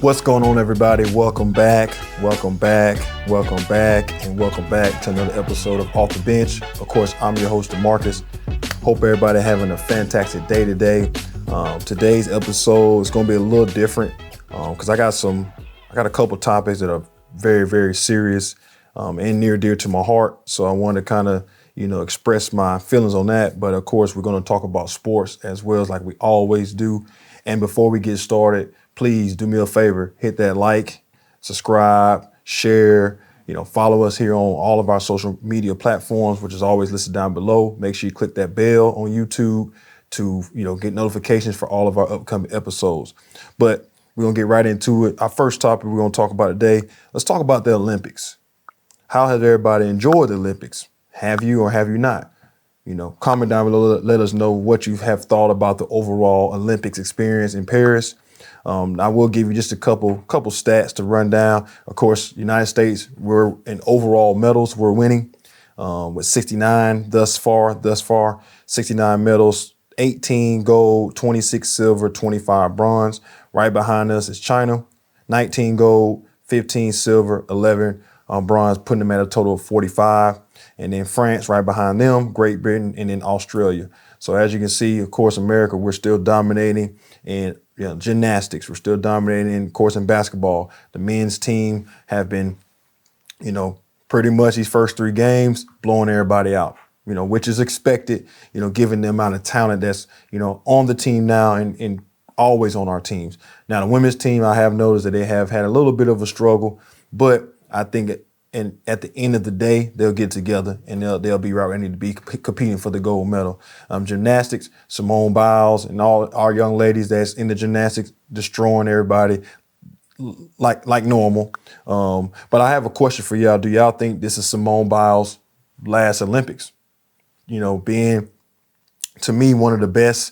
What's going on, everybody? Welcome back to another episode of Off the Bench. Of course, I'm your host, DeMarcus. Hope everybody having a fantastic day today. Today's episode is going to be a little different because I got a couple topics that are very, very serious and near dear to my heart. So I want to kind of, express my feelings on that. But of course, we're going to talk about sports as well as like we always do. And before we get started, please do me a favor, hit that like, subscribe, share, follow us here on all of our social media platforms, which is always listed down below. Make sure you click that bell on YouTube to, get notifications for all of our upcoming episodes. But we're going to get right into it. Our first topic we're going to talk about today, let's talk about the Olympics. How has everybody enjoyed the Olympics? Have you or have you not? Comment down below, let us know what you have thought about the overall Olympics experience in Paris. I will give you just a couple stats to run down. Of course, United States, we're in overall medals, we're winning with 69 thus far, 69 medals, 18 gold, 26 silver, 25 bronze. Right behind us is China, 19 gold, 15 silver, 11 bronze, putting them at a total of 45. And then France right behind them, Great Britain, and then Australia. So as you can see, of course, America, we're still dominating in gymnastics. We're still dominating, of course, in basketball. The men's team have been, pretty much these first three games blowing everybody out, which is expected, given the amount of talent that's, on the team now and always on our teams. Now, the women's team, I have noticed that they have had a little bit of a struggle, but I think and at the end of the day, they'll get together and they'll be right where they need to be competing for the gold medal. Gymnastics, Simone Biles and all our young ladies that's in the gymnastics, destroying everybody like normal. But I have a question for y'all. Do y'all think this is Simone Biles' last Olympics? Being, to me, one of the best,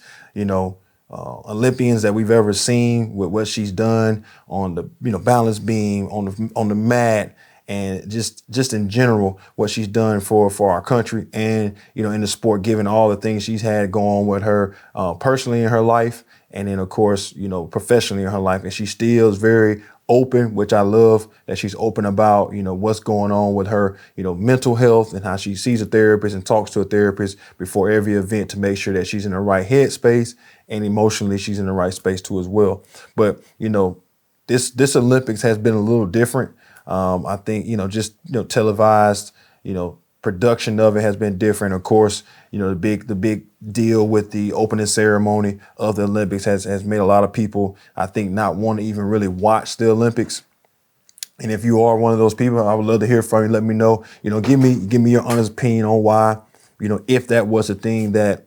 Olympians that we've ever seen with what she's done on the, balance beam, on the mat, and just in general, what she's done for our country and, in the sport, given all the things she's had going on with her personally in her life. And then, of course, professionally in her life. And she still is very open, which I love that she's open about, what's going on with her, mental health and how she sees a therapist and talks to a therapist before every event to make sure that she's in the right headspace and emotionally she's in the right space too as well. But, this Olympics has been a little different. I think, televised, production of it has been different. Of course, the big deal with the opening ceremony of the Olympics has made a lot of people, I think, not want to even really watch the Olympics. And if you are one of those people, I would love to hear from you. Let me know, give me your honest opinion on why, if that was a thing that,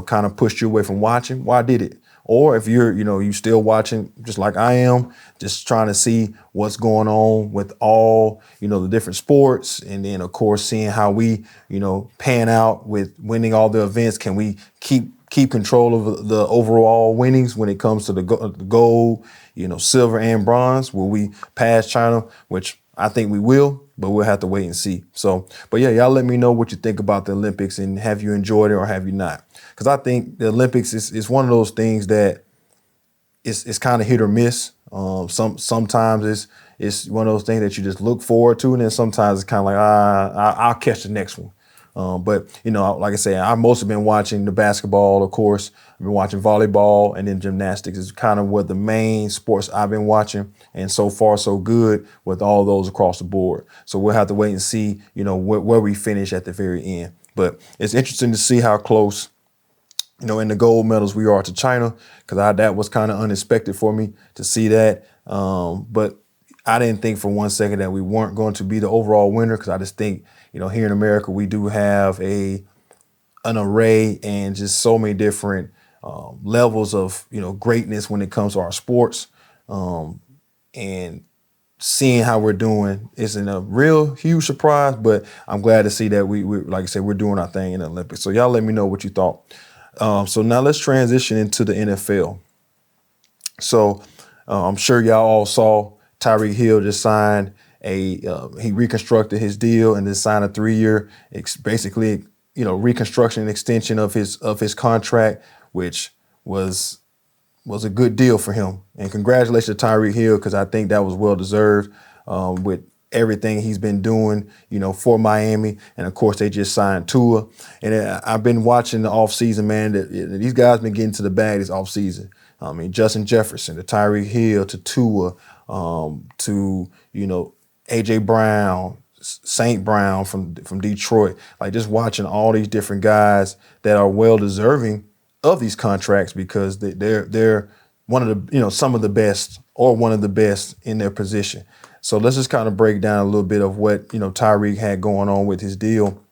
kind of pushed you away from watching, why did it? Or if you're, you still watching just like I am, just trying to see what's going on with all, the different sports. And then, of course, seeing how we, pan out with winning all the events. Can we keep control of the overall winnings when it comes to the gold, silver and bronze? Will we pass China, which I think we will, but we'll have to wait and see. So, but yeah, y'all let me know what you think about the Olympics and have you enjoyed it or have you not? Because I think the Olympics is one of those things that it's kind of hit or miss. Sometimes it's one of those things that you just look forward to, and then sometimes it's kind of like I'll catch the next one. But like I say, I've mostly been watching the basketball, of course. I've been watching volleyball, and then gymnastics is kind of what the main sports I've been watching. And so far, so good with all those across the board. So we'll have to wait and see, where we finish at the very end. But it's interesting to see how close, in the gold medals we are to China, because that was kind of unexpected for me to see that. But I didn't think for one second that we weren't going to be the overall winner, because I just think, here in America, we do have an array and just so many different levels of, greatness when it comes to our sports. And seeing how we're doing isn't a real huge surprise, but I'm glad to see that we like I said, we're doing our thing in the Olympics. So y'all let me know what you thought. So now let's transition into the NFL. So I'm sure y'all all saw Tyreek Hill just signed he reconstructed his deal and then signed a 3-year, basically, reconstruction and extension of his contract, which was was a good deal for him. And congratulations to Tyreek Hill, because I think that was well deserved with everything he's been doing, for Miami. And of course, they just signed Tua. And I've been watching the offseason, man. These guys been getting to the bag this offseason. I mean, Justin Jefferson, to Tyreek Hill, to Tua, to A.J. Brown, St. Brown from Detroit. Like, just watching all these different guys that are well deserving of these contracts, because they're one of the some of the best, or one of the best in their position. So let's just kind of break down a little bit of what Tyreek had going on with his deal.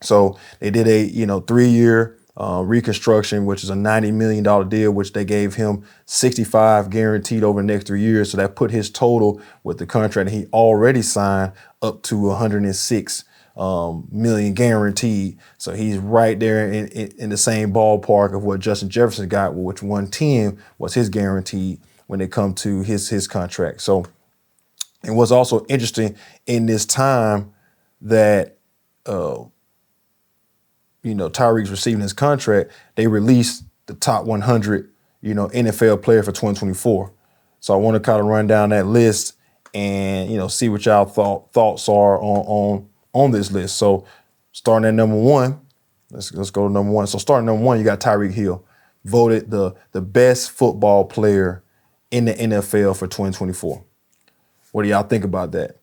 So they did a 3-year reconstruction, which is a $90 million deal, which they gave him 65 guaranteed over the next 3 years. So that put his total with the contract he already signed up to 106 million guaranteed. So he's right there in the same ballpark of what Justin Jefferson got, which 110 was his guaranteed when it come to his contract. So it was also interesting in this time that Tyreek's receiving his contract, they released the top 100 NFL player for 2024. So I want to kind of run down that list and see what y'all thoughts are on this list. So starting at number one, let's go to number one. So starting number one, you got Tyreek Hill, voted the best football player in the NFL for 2024. What do y'all think about that?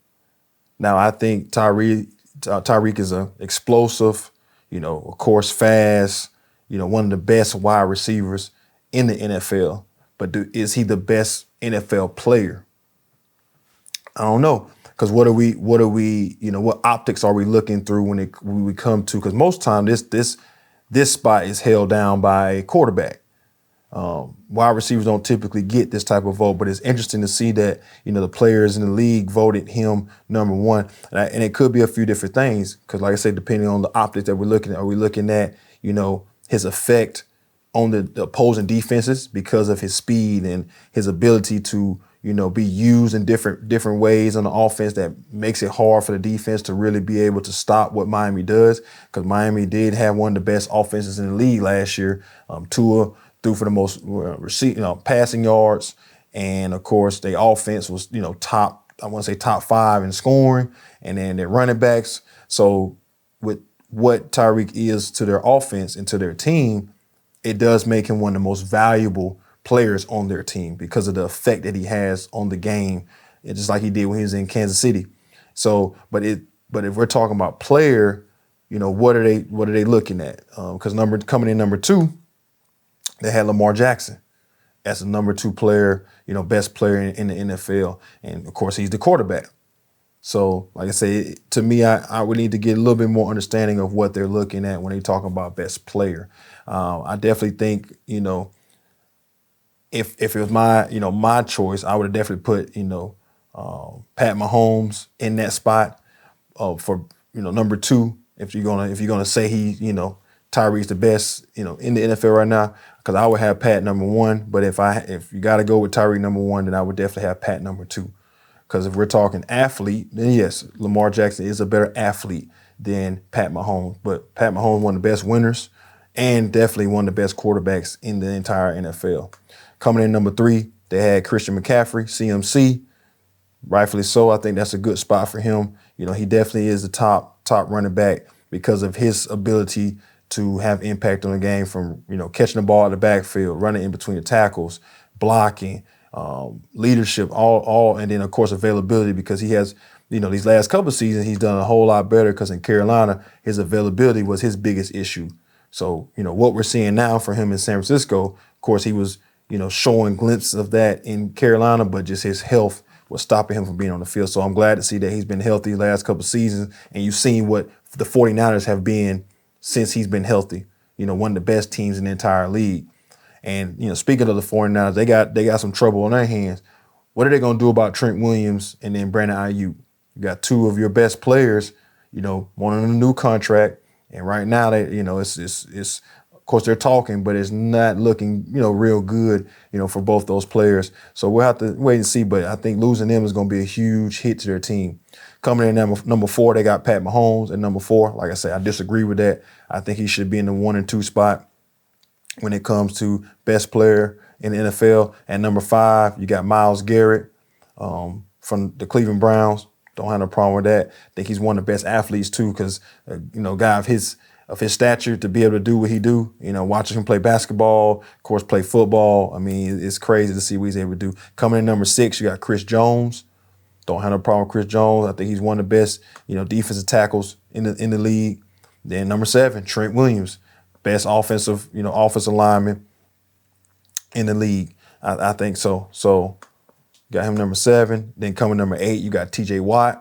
Now, I think Tyreek is a explosive, of course, fast, one of the best wide receivers in the NFL. But is he the best NFL player? I don't know. Because what optics are we looking through when we come to? Because most time this spot is held down by a quarterback. Wide receivers don't typically get this type of vote, but it's interesting to see that the players in the league voted him number one, and it could be a few different things. Because, like I said, depending on the optics that we're looking at, are we looking at his effect on the opposing defenses because of his speed and his ability to be used in different ways on the offense that makes it hard for the defense to really be able to stop what Miami does, because Miami did have one of the best offenses in the league last year. Tua threw for the most passing yards, and of course their offense was top, I want to say top 5 in scoring, and then their running backs. So with what Tyreek is to their offense and to their team, it does make him one of the most valuable players on their team because of the effect that he has on the game, just like he did when he was in Kansas City. So, but if we're talking about player, what are they looking at? Because coming in number 2, they had Lamar Jackson as the number 2 player, best player in the NFL, and of course he's the quarterback. So, like I say, to me, I would need to get a little bit more understanding of what they're looking at when they talk about best player. I definitely think, if it was my choice, I would have definitely put Pat Mahomes in that spot for number 2. If you're gonna say he Tyreek's the best in the NFL right now, because I would have Pat number 1. But if you got to go with Tyreek number 1, then I would definitely have Pat number 2. Because if we're talking athlete, then yes, Lamar Jackson is a better athlete than Pat Mahomes. But Pat Mahomes, one of the best winners, and definitely one of the best quarterbacks in the entire NFL. Coming in number 3, they had Christian McCaffrey, CMC. Rightfully so. I think that's a good spot for him. He definitely is the top running back because of his ability to have impact on the game from, catching the ball at the backfield, running in between the tackles, blocking, leadership, all, and then of course availability, because he has, these last couple of seasons he's done a whole lot better, because in Carolina his availability was his biggest issue. So what we're seeing now for him in San Francisco, of course he was showing glimpses of that in Carolina, but just his health was stopping him from being on the field. So I'm glad to see that he's been healthy the last couple of seasons, and you've seen what the 49ers have been since he's been healthy. One of the best teams in the entire league. And, speaking of the 49ers, they got some trouble on their hands. What are they going to do about Trent Williams and then Brandon Ayuk? You got 2 of your best players, one on a new contract. And right now, it's of course they're talking, but it's not looking, real good, for both those players. So we'll have to wait and see. But I think losing them is going to be a huge hit to their team. Coming in number 4, they got Pat Mahomes at number 4. Like I said, I disagree with that. I think he should be in the 1 and 2 spot when it comes to best player in the NFL. At number 5, you got Myles Garrett from the Cleveland Browns. Don't have no problem with that. I think he's one of the best athletes too, because guy of his stature to be able to do what he do. Watching him play basketball, of course, play football. I mean, it's crazy to see what he's able to do. Coming in number 6, you got Chris Jones. Don't have no problem with Chris Jones. I think he's one of the best, defensive tackles in the league. Then number 7, Trent Williams, best offensive lineman in the league. I think so. So got him number 7. Then coming number 8, you got T.J. Watt.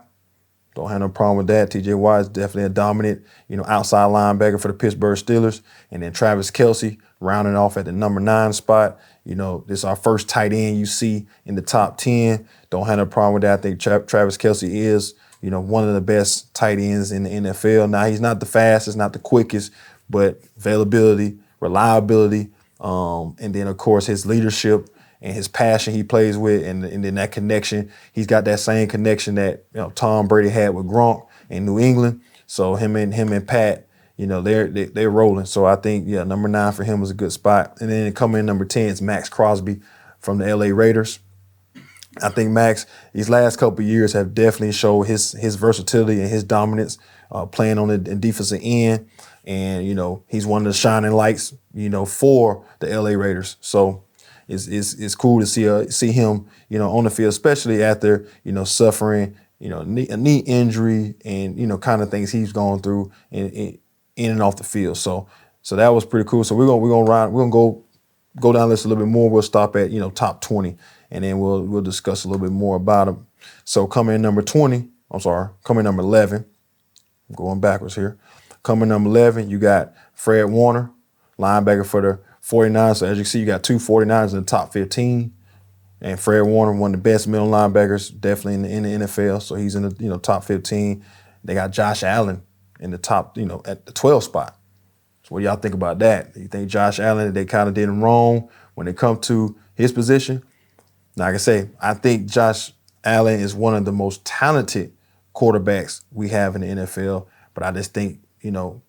Don't have no problem with that. T.J. Watt is definitely a dominant, outside linebacker for the Pittsburgh Steelers. And then Travis Kelce rounding off at the number 9 spot. This is our first tight end you see in the top 10. Don't have no problem with that. I think Travis Kelce is, one of the best tight ends in the NFL. Now, he's not the fastest, not the quickest, but availability, reliability, and then, of course, his leadership and his passion he plays with, and then that connection. He's got that same connection that Tom Brady had with Gronk in New England. So him and Pat, they're rolling. So I think number 9 for him was a good spot. And then coming in number 10 is Max Crosby from the LA Raiders. I think Max, these last couple of years have definitely showed his versatility and his dominance playing on the defensive end. And, he's one of the shining lights, for the LA Raiders. So it's cool to see him, on the field, especially after, suffering, a knee injury and, kind of things he's gone through in and off the field. So that was pretty cool. So we're gonna go down the list a little bit more. We'll stop at, top 20, and then we'll discuss a little bit more about him. So coming in number 11, I'm going backwards here. Coming number 11, you got Fred Warner, linebacker for the 49ers. So as you can see, you got 2 49ers in the top 15. And Fred Warner, one of the best middle linebackers, definitely in the NFL. So he's in the top 15. They got Josh Allen in the top, at the 12 spot. So what do y'all think about that? Do you think Josh Allen, they kind of did him wrong when it comes to his position? Now, like I say, I think Josh Allen is one of the most talented quarterbacks we have in the NFL. But I just think,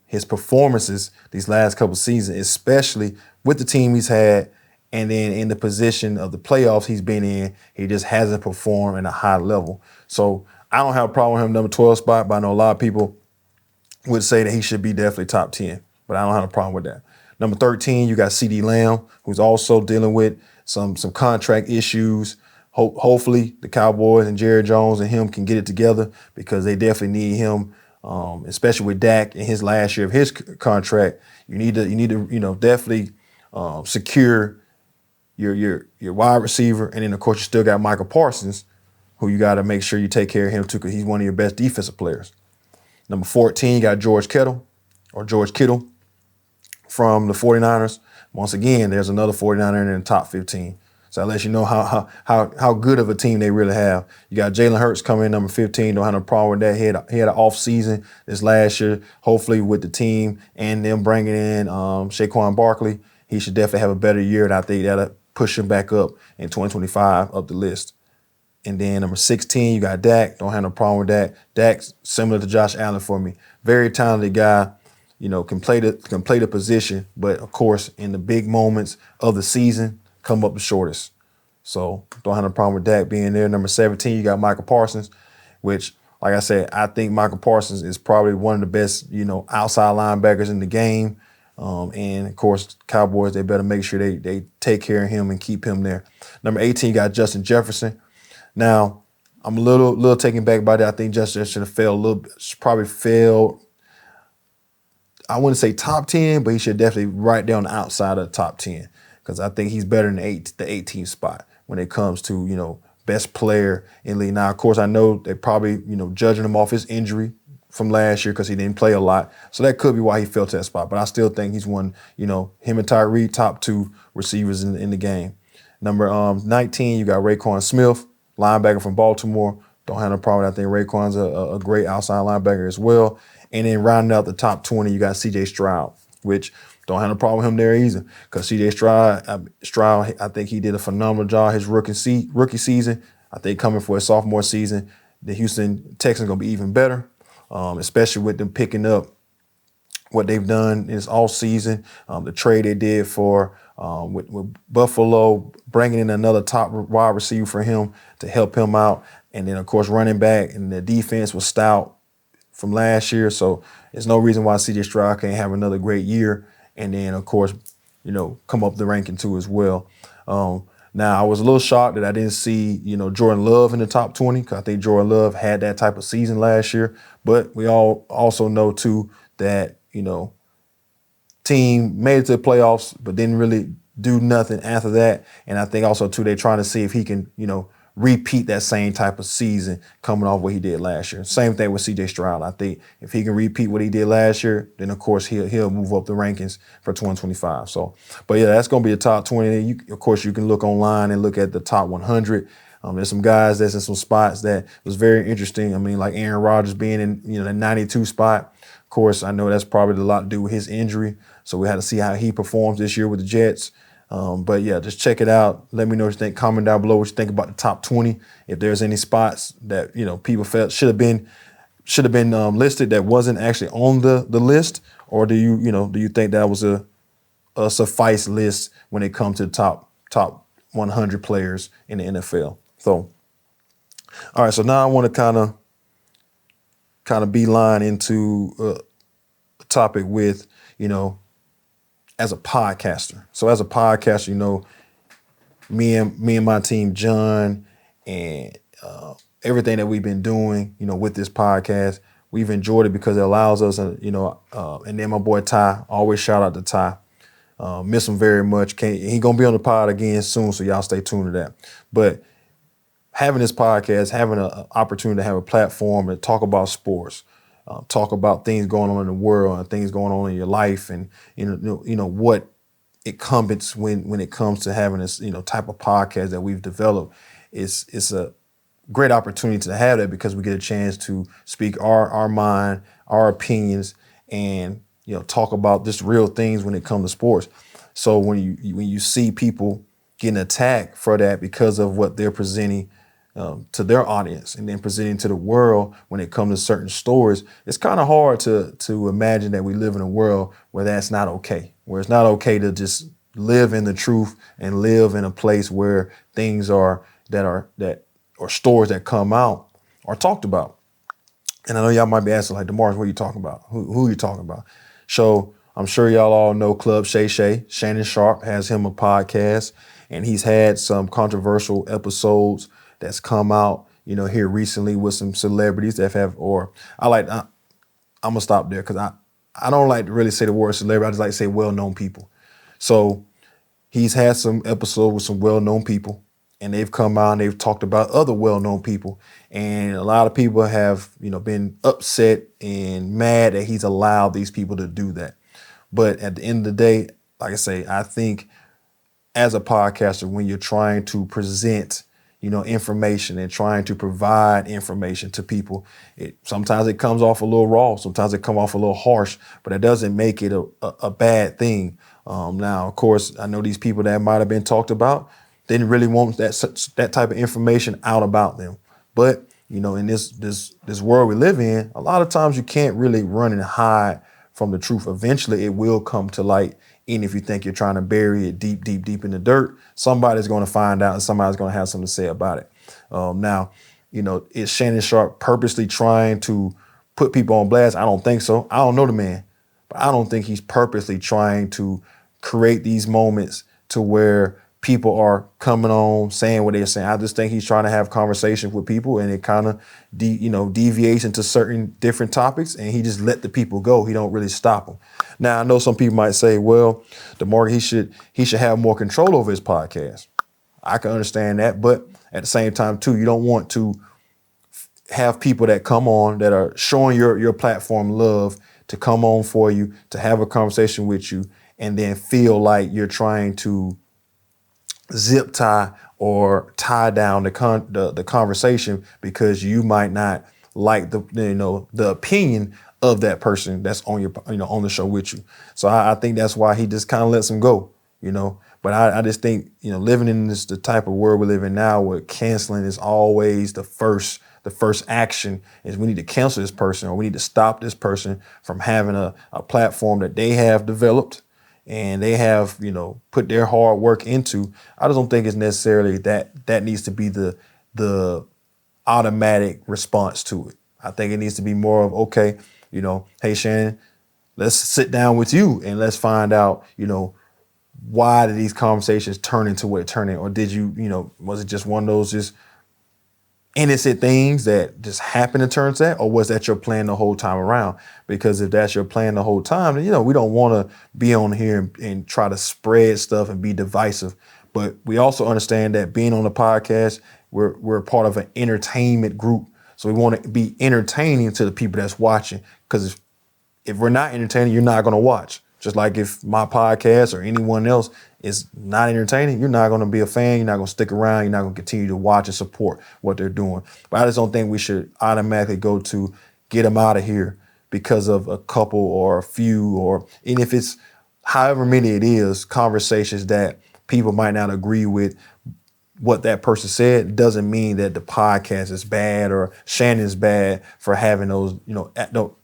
his performances these last couple seasons, especially with the team he's had, and then in the position of the playoffs he's been in, he just hasn't performed at a high level. So I don't have a problem with him number 12 spot, but I know a lot of people would say that he should be definitely top 10, but I don't have a problem with that. Number 13, you got CeeDee Lamb, who's also dealing with some contract issues. Hopefully the Cowboys and Jerry Jones and him can get it together, because they definitely need him, especially with Dak in his last year of his contract. You need to definitely secure your wide receiver, and then of course you still got Michael Parsons, who you got to make sure you take care of him too, because he's one of your best defensive players. Number 14, you got George Kittle from the 49ers. Once again, there's another 49er in the top 15. So that lets you know how good of a team they really have. You got Jalen Hurts coming in number 15. Don't have no problem with that. He had an off season this last year. Hopefully with the team and them bringing in Saquon Barkley, he should definitely have a better year, and I think that'll push him back up in 2025 up the list. And then number 16, you got Dak. Don't have no problem with that. Dak's similar to Josh Allen for me. Very talented guy. Can play the position, but of course in the big moments of the season, come up the shortest. So don't have no problem with Dak being there. Number 17, you got Michael Parsons, which, like I said, I think Michael Parsons is probably one of the best, outside linebackers in the game. And of course, Cowboys, they better make sure they take care of him and keep him there. Number 18, you got Justin Jefferson. Now, I'm a little taken back by that. I think Justin should have probably failed. I wouldn't say top 10, but he should definitely right down the outside of the top 10, because I think he's better than the 18th spot when it comes to, best player in the league. Now, of course, I know they probably, judging him off his injury from last year because he didn't play a lot. So that could be why he fell to that spot. But I still think he's one, him and Tyreek, top 2 receivers in the game. Number 19, you got Raekwon Smith, linebacker from Baltimore. Don't have no problem. I think Raekwon's a great outside linebacker as well. And then rounding out the top 20, you got C.J. Stroud, which don't have no problem with him there either, because C.J. Stroud, I think he did a phenomenal job his rookie season. I think coming for his sophomore season, the Houston Texans going to be even better, especially with them picking up what they've done is all season. The trade they did for with Buffalo, bringing in another top wide receiver for him to help him out. And then, of course, running back, and the defense was stout from last year. So there's no reason why C.J. Stroud can't have another great year. And then, of course, come up the ranking too as well. Now, I was a little shocked that I didn't see, Jordan Love in the top 20, because I think Jordan Love had that type of season last year. But we all also know, too, that, team made it to the playoffs, but didn't really do nothing after that. And I think also, too, they're trying to see if he can, repeat that same type of season coming off what he did last year. Same thing with C.J. Stroud. I think if he can repeat what he did last year, then, of course, he'll move up the rankings for 2025. So, but, yeah, that's going to be a top 20. Of course, you can look online and look at the top 100. There's some guys that's in some spots that was very interesting. I mean, like Aaron Rodgers being in, the 92 spot. Of course, I know that's probably a lot to do with his injury. So we had to see how he performs this year with the Jets. But yeah, just check it out. Let me know what you think. Comment down below what you think about the top 20. If there's any spots that people felt should have been listed that wasn't actually on the list, or do you think that was a suffice list when it comes to the top 100 players in the NFL? So, all right. So now I want to kind of beeline into a topic with as a podcaster. So as a podcaster, me and my team, John, and everything that we've been doing, with this podcast, we've enjoyed it because it allows us, and then my boy Ty, always shout out to Ty. Miss him very much. He gonna be on the pod again soon, so y'all stay tuned to that. But having this podcast, having an opportunity to have a platform and talk about sports, talk about things going on in the world and things going on in your life, and what it comes when it comes to having this type of podcast that we've developed. It's a great opportunity to have that, because we get a chance to speak our mind, our opinions, and talk about just real things when it comes to sports. So when you see people getting attacked for that because of what they're presenting to their audience and then presenting to the world when it comes to certain stories, it's kind of hard to imagine that we live in a world where that's not okay, where it's not okay to just live in the truth and live in a place where things or stories that come out are talked about. And I know y'all might be asking, like, DeMarcus, what are you talking about? Who are you talking about? So I'm sure y'all all know Club Shay Shay. Shannon Sharpe has him a podcast, and he's had some controversial episodes that's come out, here recently with some celebrities that I'm gonna stop there, because I don't like to really say the word celebrity. I just like to say well-known people. So he's had some episodes with some well-known people, and they've come out and they've talked about other well-known people. And a lot of people have, been upset and mad that he's allowed these people to do that. But at the end of the day, like I say, I think as a podcaster, when you're trying to present information and trying to provide information to people, sometimes it comes off a little raw, sometimes it comes off a little harsh, but it doesn't make it a bad thing. Now, of course, I know these people that might have been talked about didn't really want that type of information out about them. But in this world we live in, a lot of times you can't really run and hide from the truth. Eventually, it will come to light. Even if you think you're trying to bury it deep in the dirt, somebody's going to find out and somebody's going to have something to say about it. Now, is Shannon Sharpe purposely trying to put people on blast? I don't think so. I don't know the man, but I don't think he's purposely trying to create these moments to where people are coming on saying what they're saying. I just think he's trying to have conversations with people, and it kind of deviates into certain different topics, and he just let the people go. He don't really stop them. Now, I know some people might say, well, DeMarcus, he should have more control over his podcast. I can understand that, but at the same time, too, you don't want to have people that come on that are showing your platform love to come on for you, to have a conversation with you, and then feel like you're trying to zip tie or tie down the conversation because you might not like the opinion of that person that's on your on the show with you. So I think that's why he just kind of lets him go, But I just think living in the type of world we live in now, where canceling is always the first the first action is we need to cancel this person, or we need to stop this person from having a platform that they have developed and they have, put their hard work into. I just don't think it's necessarily that needs to be the automatic response to it. I think it needs to be more of, okay, hey, Shannon, let's sit down with you and let's find out, why did these conversations turn into what it turned in? Or did you, was it just one of those just innocent things that just happened to turn to that? Or was that your plan the whole time around? Because if that's your plan the whole time, then, we don't want to be on here and try to spread stuff and be divisive. But we also understand that being on the podcast, we're part of an entertainment group. So we want to be entertaining to the people that's watching. Because if we're not entertaining, you're not going to watch. Just like if my podcast or anyone else is not entertaining, you're not going to be a fan. You're not going to stick around. You're not going to continue to watch and support what they're doing. But I just don't think we should automatically go to get them out of here because of a couple or a few, and if it's however many it is, conversations that people might not agree with what that person said doesn't mean that the podcast is bad or Shannon's bad for having those,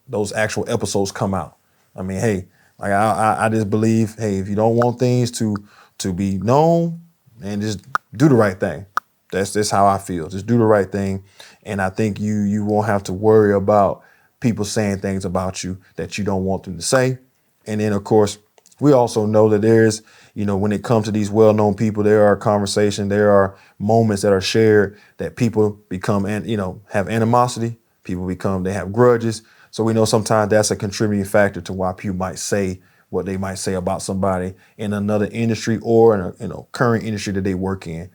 those actual episodes come out. I mean, hey, like I just believe, hey, if you don't want things to be known, and just do the right thing. That's just how I feel. Just do the right thing. And I think you won't have to worry about people saying things about you that you don't want them to say. And then, of course, we also know that there's, when it comes to these well-known people, there are conversations, there are moments that are shared that people become, have animosity. People they have grudges. So we know sometimes that's a contributing factor to why people might say what they might say about somebody in another industry or in a current industry that they work in,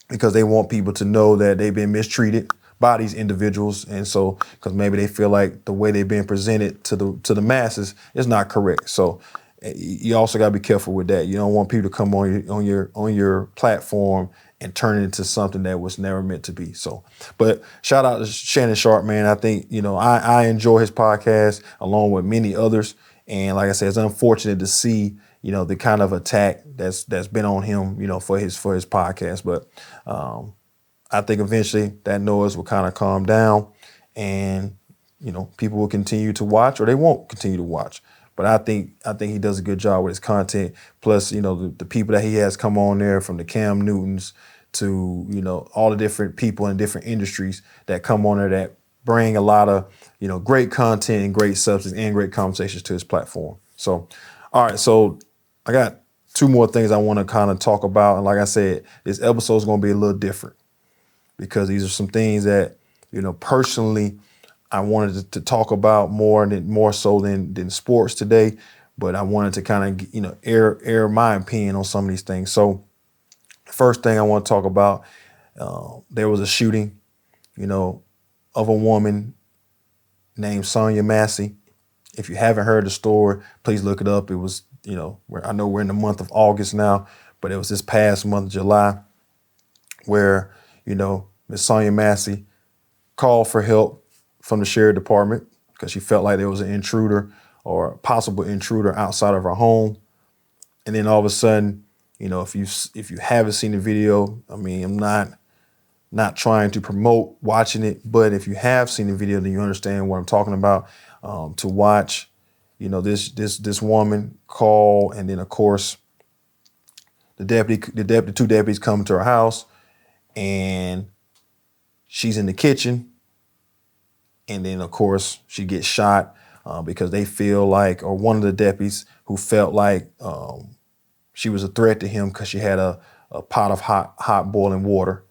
because they want people to know that they've been mistreated by these individuals. And so, because maybe they feel like the way they've been presented to the masses is not correct. So you also got to be careful with that. You don't want people to come on your platform and turn it into something that was never meant to be. So, but shout out to Shannon Sharpe, man. I think, I enjoy his podcast along with many others. And like I said, it's unfortunate to see, the kind of attack that's been on him, for his podcast. But I think eventually that noise will kind of calm down and, people will continue to watch, or they won't continue to watch. But I think he does a good job with his content. Plus, the people that he has come on there, from the Cam Newtons to, all the different people in different industries that come on there that bring a lot of, great content and great substance and great conversations to his platform. So, all right. So I got two more things I want to kind of talk about. And like I said, this episode is going to be a little different because these are some things that, personally, I wanted to talk about more so than sports today, but I wanted to kind of, air my opinion on some of these things. So first thing I want to talk about, there was a shooting, of a woman named Sonya Massey. If you haven't heard the story, please look it up. It was, I know we're in the month of August now, but it was this past month, July, where, Miss Sonya Massey called for help from the sheriff department because she felt like there was an intruder or a possible intruder outside of her home. And then all of a sudden, if you haven't seen the video, I mean, I'm not trying to promote watching it, but if you have seen the video, then you understand what I'm talking about. To watch, this woman call, and then of course the two deputies come to her house, and she's in the kitchen. And then, of course, she gets shot because they feel like, or one of the deputies who felt like she was a threat to him because she had a pot of hot boiling water.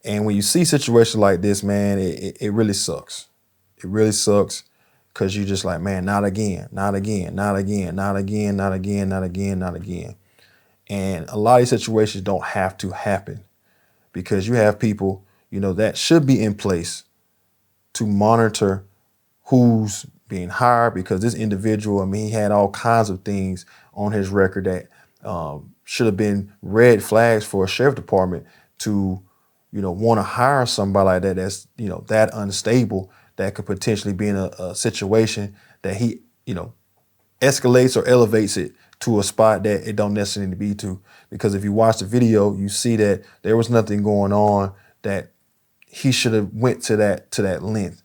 And when you see situations like this, man, it really sucks. It really sucks because you're just like, man, not again, not again, not again, not again, not again, not again, not again. And a lot of these situations don't have to happen because you have people, that should be in place to monitor who's being hired, because this individual, I mean, he had all kinds of things on his record that should have been red flags for a sheriff department to, want to hire somebody like that that's, that unstable, that could potentially be in a situation that he, escalates or elevates it to a spot that it don't necessarily need to be to. Because if you watch the video, you see that there was nothing going on that he should have went to that length.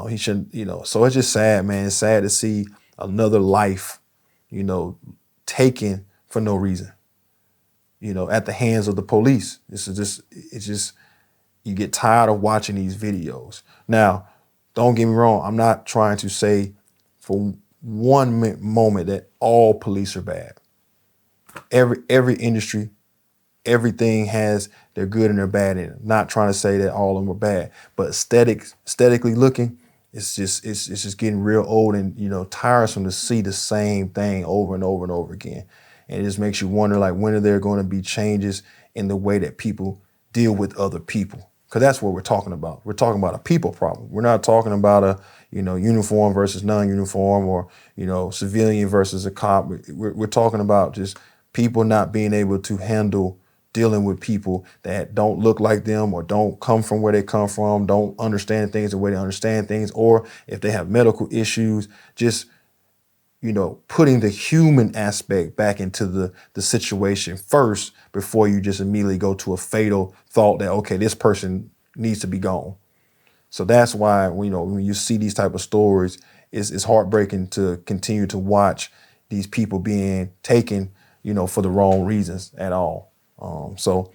He shouldn't, so it's just sad, man. It's sad to see another life, taken for no reason, at the hands of the police. It's just, you get tired of watching these videos. Now, don't get me wrong. I'm not trying to say for one moment that all police are bad. Every industry, everything has their good and their bad in it. Not trying to say that all of them are bad, but aesthetically looking, it's just getting real old and tiresome to see the same thing over and over and over again. And it just makes you wonder, like, when are there going to be changes in the way that people deal with other people? Because that's what we're talking about. We're talking about a people problem. We're not talking about a uniform versus non-uniform, or civilian versus a cop. We're talking about just people not being able to handle dealing with people that don't look like them, or don't come from where they come from, don't understand things the way they understand things, or if they have medical issues, just putting the human aspect back into the situation first before you just immediately go to a fatal thought that, okay, this person needs to be gone. So that's why, when you see these type of stories, it's heartbreaking to continue to watch these people being taken, for the wrong reasons at all. So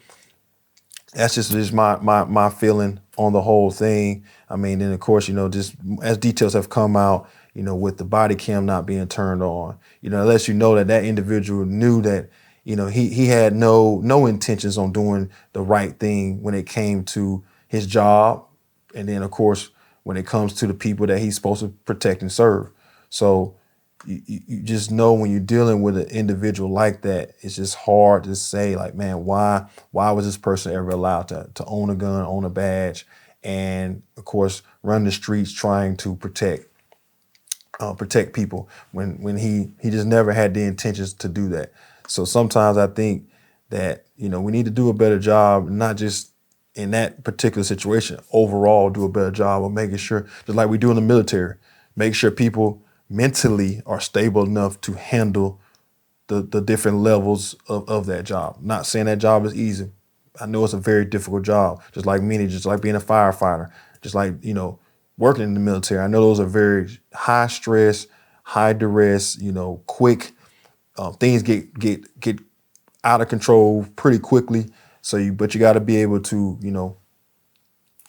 that's just my feeling on the whole thing. I mean, and of course, just as details have come out, with the body cam not being turned on, it lets you know that individual knew that, he had no intentions on doing the right thing when it came to his job. And then, of course, when it comes to the people that he's supposed to protect and serve. So you just know, when you're dealing with an individual like that, it's just hard to say, like, man, why was this person ever allowed to own a gun, own a badge, and of course run the streets trying to protect people when he just never had the intentions to do that. So sometimes I think that we need to do a better job, not just in that particular situation, overall do a better job of making sure, just like we do in the military, make sure people mentally are stable enough to handle the different levels of that job. Not saying that job is easy. I know it's a very difficult job, just like being a firefighter, just like, working in the military. I know those are very high stress, high duress, quick, things get out of control pretty quickly. But you got to be able to,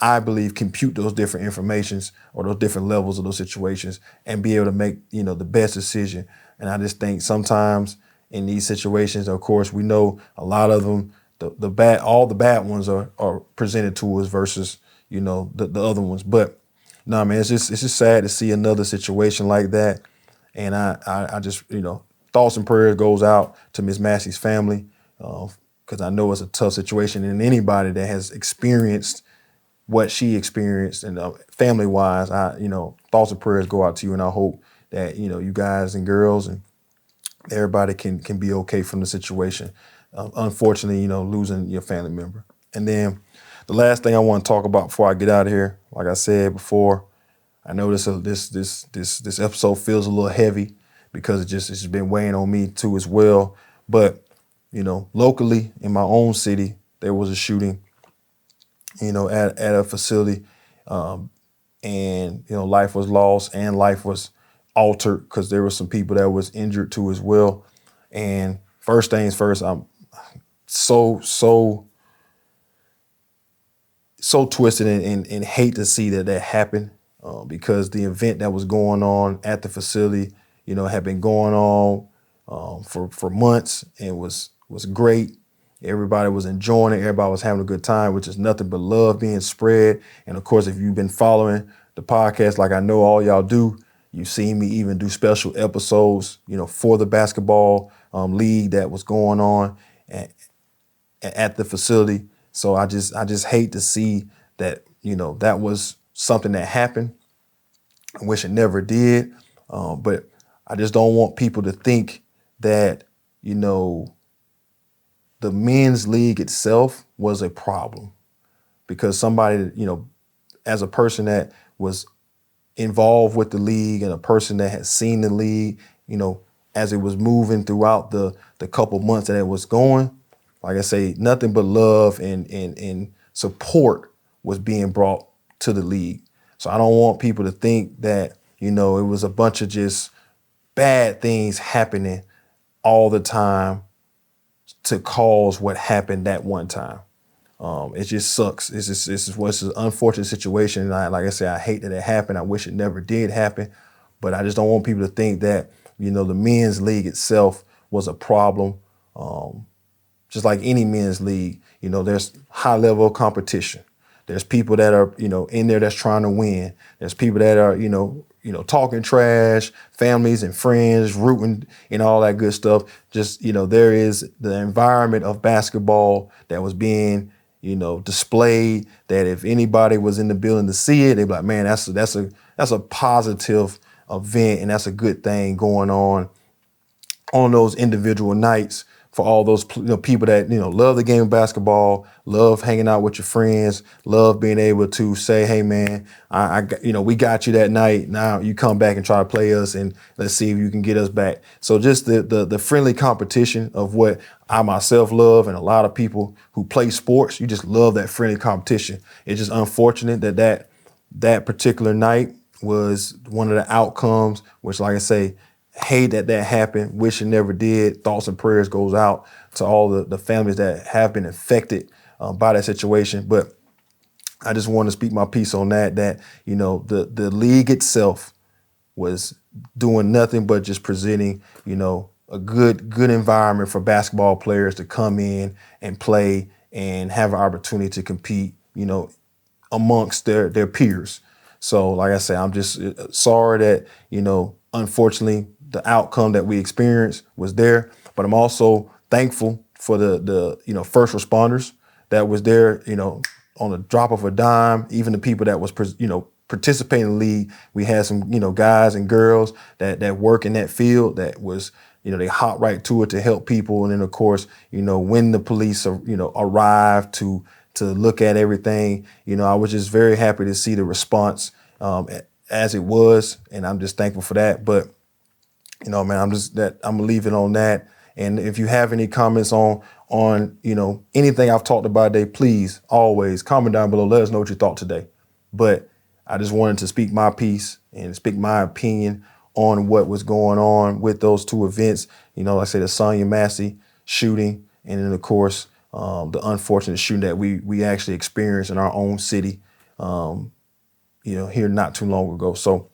I believe, compute those different informations or those different levels of those situations and be able to make, the best decision. And I just think sometimes in these situations, of course, we know a lot of them, all the bad ones are presented to us versus, the other ones. But no, man, it's just sad to see another situation like that. And I just, thoughts and prayers goes out to Miss Massey's family, because I know it's a tough situation, and anybody that has experienced what she experienced, and family wise, thoughts and prayers go out to you. And I hope that, you guys and girls and everybody can be okay from the situation. Unfortunately, losing your family member. And then the last thing I want to talk about before I get out of here, like I said before, I know this episode feels a little heavy because it's just been weighing on me too as well. But, locally in my own city, there was a shooting, at a facility, and, life was lost and life was altered because there were some people that was injured too as well. And first things first, I'm so twisted and hate to see that happened, because the event that was going on at the facility, had been going on for months and was great. Everybody was enjoying it. Everybody was having a good time, which is nothing but love being spread. And of course, if you've been following the podcast, like I know all y'all do, you've seen me even do special episodes, for the basketball league that was going on at the facility. So I just hate to see that, that was something that happened. I wish it never did. But I just don't want people to think that, the men's league itself was a problem, because somebody, as a person that was involved with the league and a person that had seen the league, as it was moving throughout the couple months that it was going, like I say, nothing but love and support was being brought to the league. So I don't want people to think that, it was a bunch of just bad things happening all the time to cause what happened that one time. It just sucks. It's an unfortunate situation. And like I said, I hate that it happened. I wish it never did happen, but I just don't want people to think that, the men's league itself was a problem. Just like any men's league, there's high level of competition. There's people that are, in there that's trying to win. There's people that are, talking trash, families and friends, rooting and all that good stuff. Just, there is the environment of basketball that was being, displayed, that if anybody was in the building to see it, they'd be like, man, that's a positive event, and that's a good thing going on those individual nights for all those people that love the game of basketball, love hanging out with your friends, love being able to say, hey man, we got you that night. Now you come back and try to play us, and let's see if you can get us back. So just the friendly competition of what I myself love, and a lot of people who play sports, you just love that friendly competition. It's just unfortunate that particular night was one of the outcomes, which, like I say, hate that happened, wish it never did. Thoughts and prayers goes out to all the families that have been affected by that situation. But I just want to speak my piece on that the league itself was doing nothing but just presenting, a good environment for basketball players to come in and play and have an opportunity to compete, amongst their peers. So like I said, I'm just sorry that, unfortunately, the outcome that we experienced was there, but I'm also thankful for the first responders that was there, on the drop of a dime. Even the people that was, participating in the league. We had some, guys and girls that work in that field that was, they hop right to it to help people. And then of course, when the police, arrived to look at everything, I was just very happy to see the response as it was, and I'm just thankful for that. But man, I'm gonna leave it on that. And if you have any comments on anything I've talked about today, please always comment down below. Let us know what you thought today. But I just wanted to speak my piece and speak my opinion on what was going on with those two events. Like I said, the Sonya Massey shooting, and then of course the unfortunate shooting that we actually experienced in our own city, here not too long ago. So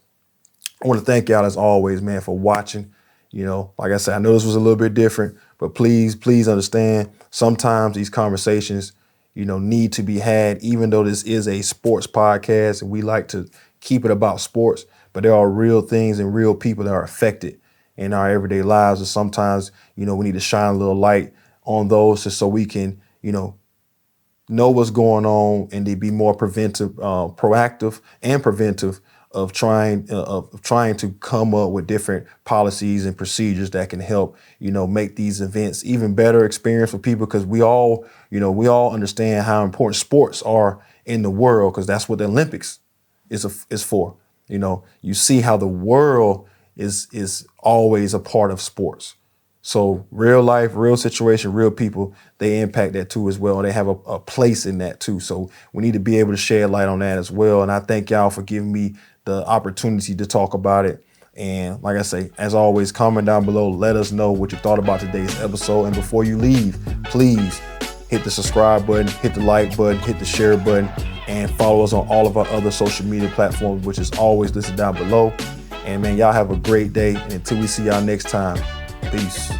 I want to thank y'all as always, man, for watching. Like I said, I know this was a little bit different, but please understand, sometimes these conversations, need to be had, even though this is a sports podcast and we like to keep it about sports, but there are real things and real people that are affected in our everyday lives. And sometimes, we need to shine a little light on those just so we can, know what's going on and to be more proactive and preventive of trying to come up with different policies and procedures that can help, make these events even better experience for people. Because we all understand how important sports are in the world, because that's what the Olympics is for. You see how the world is always a part of sports. So real life, real situation, real people, they impact that too as well. They have a place in that too. So we need to be able to shed light on that as well. And I thank y'all for giving me the opportunity to talk about it. And like I say, as always, comment down below. Let us know what you thought about today's episode. And before you leave, please hit the subscribe button, hit the like button, hit the share button, and follow us on all of our other social media platforms, which is always listed down below. And man, y'all have a great day. And until we see y'all next time, peace.